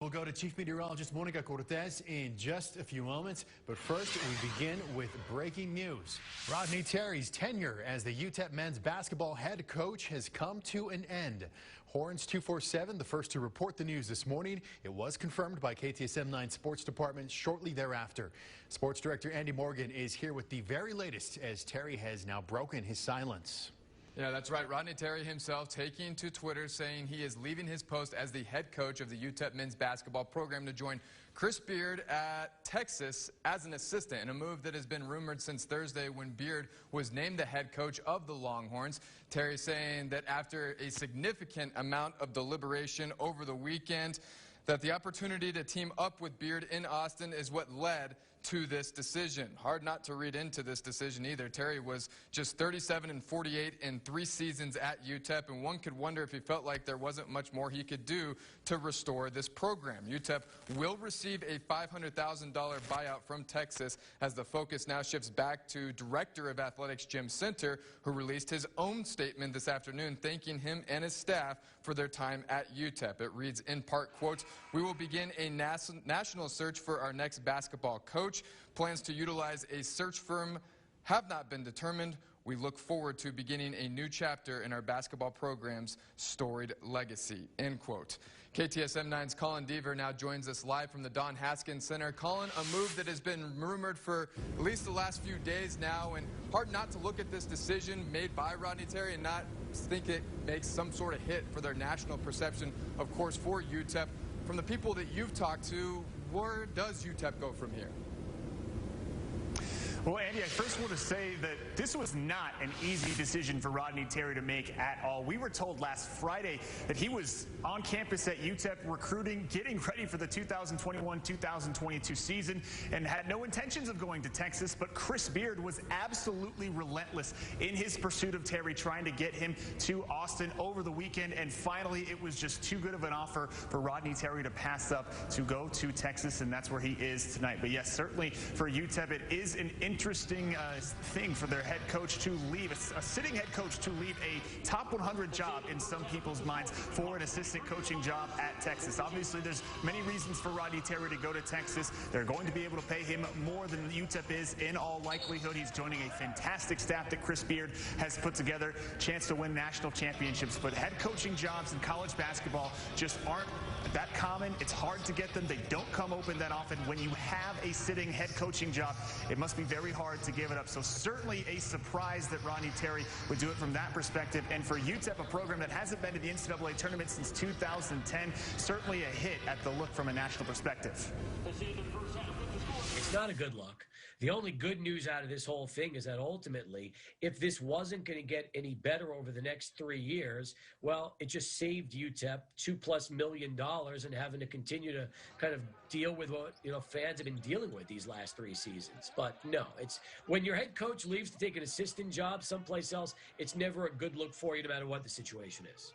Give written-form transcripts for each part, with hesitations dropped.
we'll go to Chief Meteorologist Monica Cortez in just a few moments. But first, we begin with breaking news. Rodney Terry's tenure as the UTEP men's basketball head coach has come to an end. Horns 247, the first to report the news this morning. It was confirmed by KTSM 9 Sports Department shortly thereafter. Sports Director Andy Morgan is here with the very latest as Terry has now broken his silence. Yeah, that's right. Rodney Terry himself taking to Twitter saying he is leaving his post as the head coach of the UTEP men's basketball program to join Chris Beard at Texas as an assistant, in a move that has been rumored since Thursday when Beard was named the head coach of the Longhorns. Terry saying that after a significant amount of deliberation over the weekend, that the opportunity to team up with Beard in Austin is what led to this decision. Hard not to read into this decision either. Terry was just 37-48 in 3 seasons at UTEP, and one could wonder if he felt like there wasn't much more he could do to restore this program. UTEP will receive a $500,000 buyout from Texas as the focus now shifts back to Director of Athletics Jim Center, who released his own statement this afternoon thanking him and his staff for their time at UTEP. It reads in part, quote, "We will begin a national search for our next basketball coach. Plans to utilize a search firm have not been determined. We look forward to beginning a new chapter in our basketball program's storied legacy," end quote. KTSM 9's Colin Deaver now joins us live from the Don Haskins Center. Colin, a move that has been rumored for at least the last few days now, and hard not to look at this decision made by Rodney Terry and not think it makes some sort of hit for their national perception, of course, for UTEP. From the people that you've talked to, where does UTEP go from here? Well, Andy, I first want to say that this was not an easy decision for Rodney Terry to make at all. We were told last Friday that he was on campus at UTEP recruiting, getting ready for the 2021-2022 season, and had no intentions of going to Texas. But Chris Beard was absolutely relentless in his pursuit of Terry, trying to get him to Austin over the weekend. And finally, it was just too good of an offer for Rodney Terry to pass up to go to Texas, and that's where he is tonight. But yes, certainly for UTEP, it is an interesting thing for their head coach to leave, a sitting head coach to leave a top 100 job in some people's minds for an assistant coaching job at Texas. Obviously, there's many reasons for Rodney Terry to go to Texas. They're going to be able to pay him more than UTEP is in all likelihood. He's joining a fantastic staff that Chris Beard has put together, chance to win national championships. But head coaching jobs in college basketball just aren't that common. It's hard to get them. They don't come open that often. When you have a sitting head coaching job, it must be very hard to give it up. So certainly a surprise that Rodney Terry would do it from that perspective. And for UTEP, a program that hasn't been to the NCAA tournament since 2010, certainly a hit at the look from a national perspective. It's not a good look. The only good news out of this whole thing is that ultimately, if this wasn't going to get any better over the next 3 years, well, it just saved UTEP $2+ million and having to continue to kind of deal with what, fans have been dealing with these last 3 seasons. But no, it's when your head coach leaves to take an assistant job someplace else, it's never a good look for you, no matter what the situation is.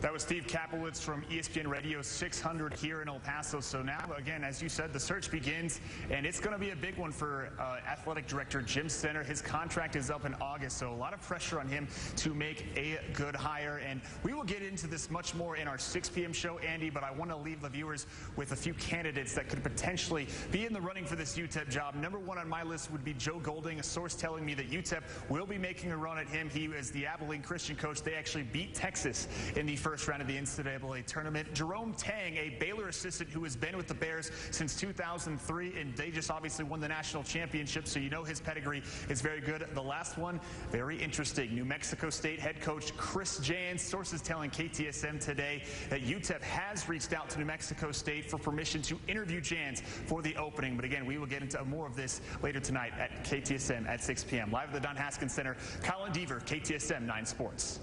That was Steve Kaplowitz from ESPN Radio 600 here in El Paso. So now, again, as you said, the search begins, and it's going to be a big one for athletic director Jim Center. His contract is up in August, so a lot of pressure on him to make a good hire. And we will get into this much more in our 6 p.m. show, Andy, but I want to leave the viewers with a few candidates that could potentially be in the running for this UTEP job. Number 1 on my list would be Joe Golding, a source telling me that UTEP will be making a run at him. He is the Abilene Christian coach. They actually beat Texas in the first round of the NCAA tournament. Jerome Tang, a Baylor assistant who has been with the Bears since 2003, and they just obviously won the national championship, so you know his pedigree is very good. The last one, very interesting. New Mexico State head coach Chris Jans. Sources telling KTSM today that UTEP has reached out to New Mexico State for permission to interview Jans for the opening. But again, we will get into more of this later tonight at KTSM at 6 p.m. Live at the Don Haskins Center, Colin Deaver, KTSM 9 Sports.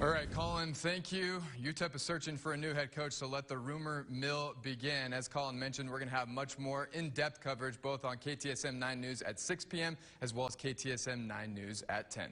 All right, Colin, thank you. UTEP is searching for a new head coach, so let the rumor mill begin. As Colin mentioned, we're going to have much more in-depth coverage both on KTSM 9 News at 6 p.m. as well as KTSM 9 News at 10.